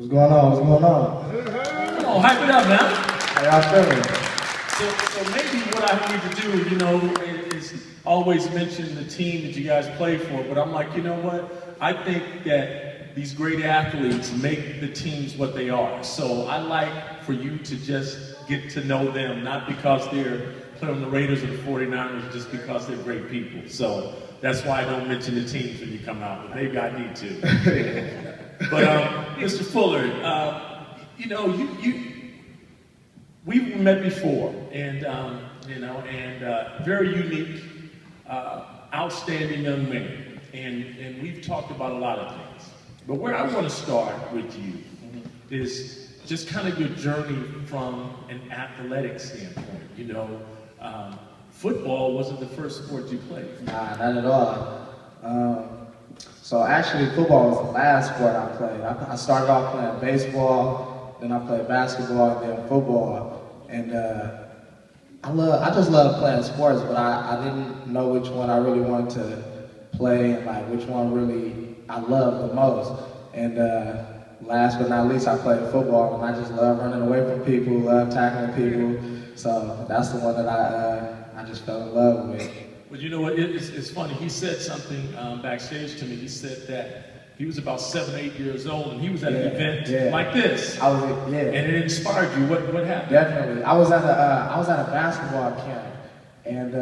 What's going on? What's going on? Come on, hype it up now. How y'all feeling? So maybe what I need to do, is always mention the team that you guys play for, but I'm like, you know what? I think that these great athletes make the teams what they are. So I like for you to just get to know them, not because they're playing on the Raiders or the 49ers, just because they're great people. So that's why I don't mention the teams when you come out, but maybe I need to. But Mr. Fuller, we've met before, and very unique, outstanding young man, and we've talked about a lot of things. But where I want to start with you is just kind of your journey from an athletic standpoint. Football wasn't the first sport you played. Nah, not at all. So actually, football was the last sport I played. I started off playing baseball, then I played basketball, and then football. And I just love playing sports, but I didn't know which one I really wanted to play and like which one really I loved the most. And last but not least, I played football, and I just love running away from people, love tackling people. So that's the one that I just fell in love with. But you know what, it's funny, he said something backstage to me. He said that he was about 7, 8 years old, and he was at an event like this. And it inspired you. What happened? Definitely. I was at a basketball camp, and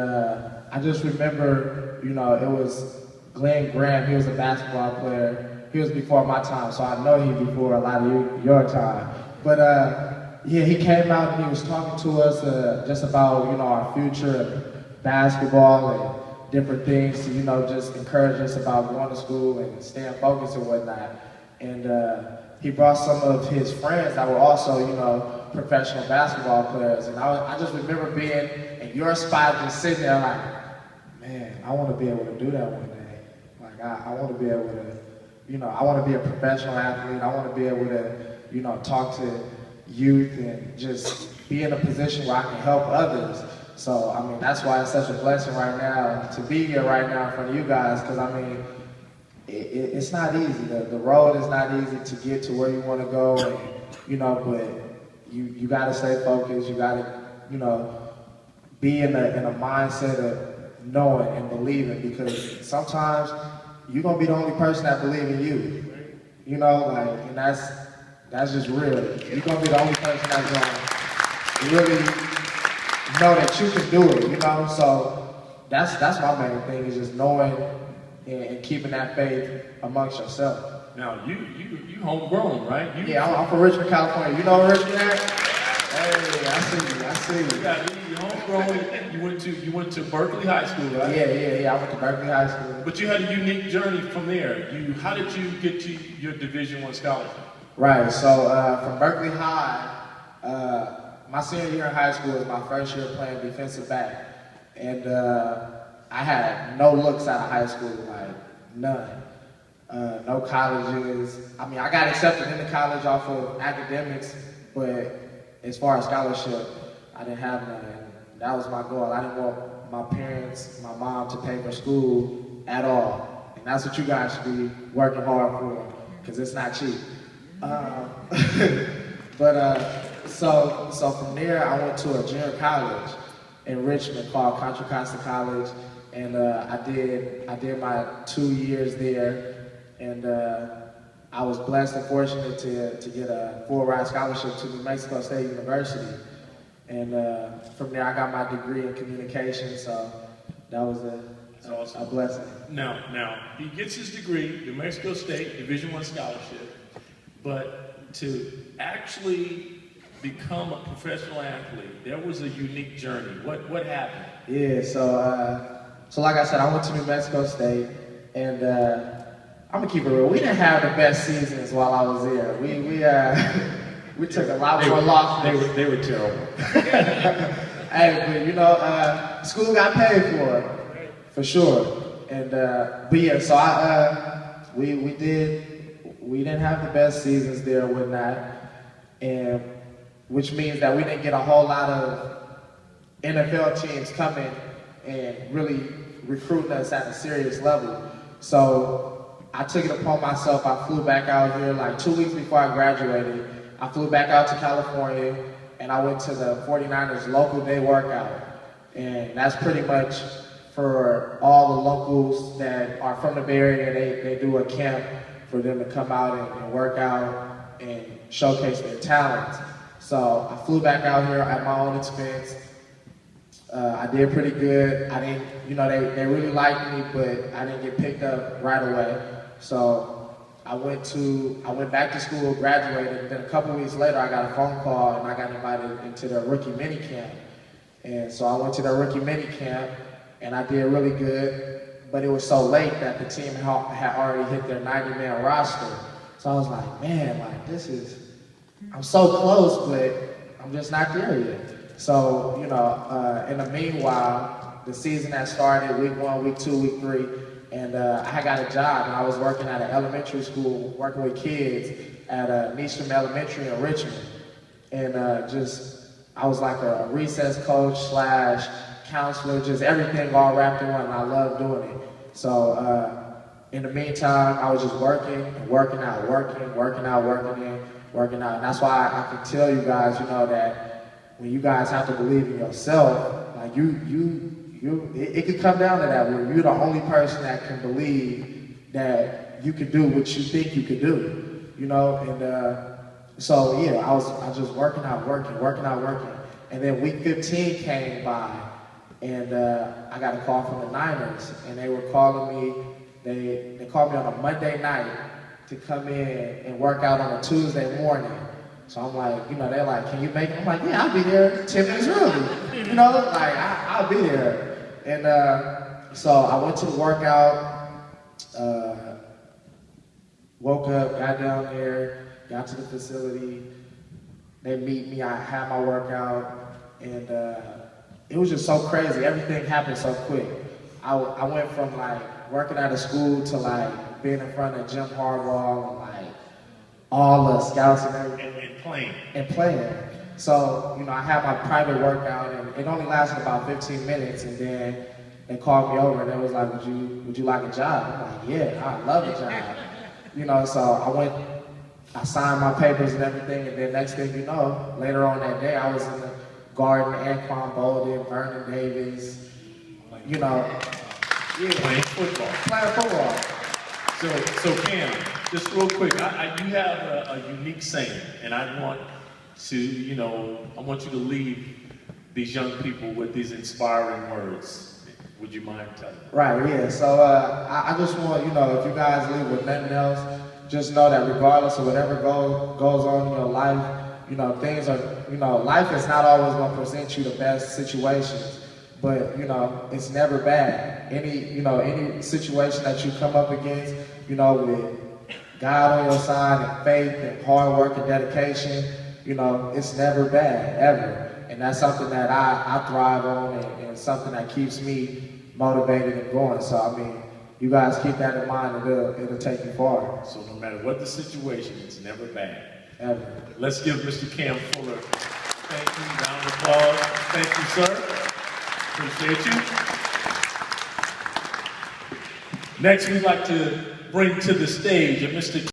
I just remember, it was Glenn Graham. He was a basketball player. He was before my time, so I know he before a lot of your time. But he came out and he was talking to us just about our future. Basketball and different things to, just encourage us about going to school and staying focused and whatnot. And he brought some of his friends that were also, professional basketball players. And I just remember being in your spot, just sitting there like, man, I want to be able to do that one day. Like, I want to be able to, I want to be a professional athlete. I want to be able to, talk to youth and just be in a position where I can help others. So, that's why it's such a blessing right now to be here right now in front of you guys, because, it's not easy. The road is not easy to get to where you want to go, and, but you got to stay focused. You got to, be in a mindset of knowing and believing, because sometimes you're going to be the only person that believes in you, and that's just real. You're going to be the only person that's going to really know that you can do it, So that's my main thing, is just knowing and keeping that faith amongst yourself. Now you homegrown, right? I'm from Richmond, California. You know where Richmond at? Hey, I see you. Yeah, you're homegrown. You went to Berkeley High School, right? Yeah. I went to Berkeley High School. But you had a unique journey from there. How did you get to your Division I scholarship? Right. So from Berkeley High. My senior year in high school was my first year playing defensive back. And I had no looks out of high school, like none. No colleges. I got accepted into college off of academics, but as far as scholarship, I didn't have none. And that was my goal. I didn't want my parents, my mom to pay for school at all. And that's what you guys should be working hard for, because it's not cheap. So from there, I went to a junior college in Richmond called Contra Costa College, and I did my 2 years there, and I was blessed and fortunate to get a full ride scholarship to New Mexico State University, and from there I got my degree in communication. So that was a blessing. Now he gets his degree, New Mexico State Division I scholarship, but to actually become a professional athlete, there was a unique journey. What happened? Yeah, so like I said, I went to New Mexico State, and I'm gonna keep it real. We didn't have the best seasons while I was there. We took a lot more losses. They were terrible. Hey, but school got paid for sure. And but yeah, so we didn't have the best seasons there with that, and which means that we didn't get a whole lot of NFL teams coming and really recruiting us at a serious level. So I took it upon myself. I flew back out here like 2 weeks before I graduated. I flew back out to California, and I went to the 49ers local day workout. And that's pretty much for all the locals that are from the Bay Area. They do a camp for them to come out and work out and showcase their talents. So I flew back out here at my own expense. I did pretty good. I didn't, they really liked me, but I didn't get picked up right away. So I went back to school, graduated. Then a couple weeks later, I got a phone call and I got invited into the rookie mini camp. And so I went to the rookie mini camp and I did really good. But it was so late that the team had already hit their 90-man roster. So I was like, man, I'm so close, but I'm just not there yet. So, in the meanwhile, the season had started, week 1, week 2, week 3, and I got a job, and I was working at an elementary school, working with kids at Needham Elementary in Richmond. And I was like a recess coach / counselor, just everything all wrapped in one, and I loved doing it. So, in the meantime, I was just working out. And that's why I can tell you guys, that when you guys have to believe in yourself, like it could come down to that, where you're the only person that can believe that you can do what you think you could do, and so yeah, I was just working out, and then week 15 came by, and I got a call from the Niners, and they were calling me, they called me on a Monday night to come in and work out on a Tuesday morning. So I'm like, they're like, can you make it? I'm like, yeah, I'll be there 10 minutes early. I'll be there. And so I went to the workout, woke up, got down there, got to the facility. They meet me, I had my workout, and it was just so crazy. Everything happened so quick. I went from working at a school to being in front of Jim Harbaugh and all the scouts and everything. And playing. So, I had my private workout, and it only lasted about 15 minutes, and then they called me over, and they was like, would you like a job? I'm like, yeah, I love a job. So I signed my papers and everything, and then next thing you know, later on that day, I was in the garden, Anquan Bolden, Vernon Davis, Playing football. So Cam, just real quick, you have a unique saying, and I want you to leave these young people with these inspiring words. Would you mind telling me? Right, yeah. So I just want, if you guys leave with nothing else, just know that regardless of whatever goes on in your life, things are, life is not always going to present you the best situations. But, it's never bad. Any situation that you come up against, with God on your side and faith and hard work and dedication, it's never bad, ever. And that's something that I thrive on, and something that keeps me motivated and going. So, you guys keep that in mind, and it'll take you far. So no matter what the situation, it's never bad. Ever. Let's give Mr. Cam Fuller thank you, round of applause. Thank you, sir. Appreciate you. Next, we'd like to bring to the stage Mr.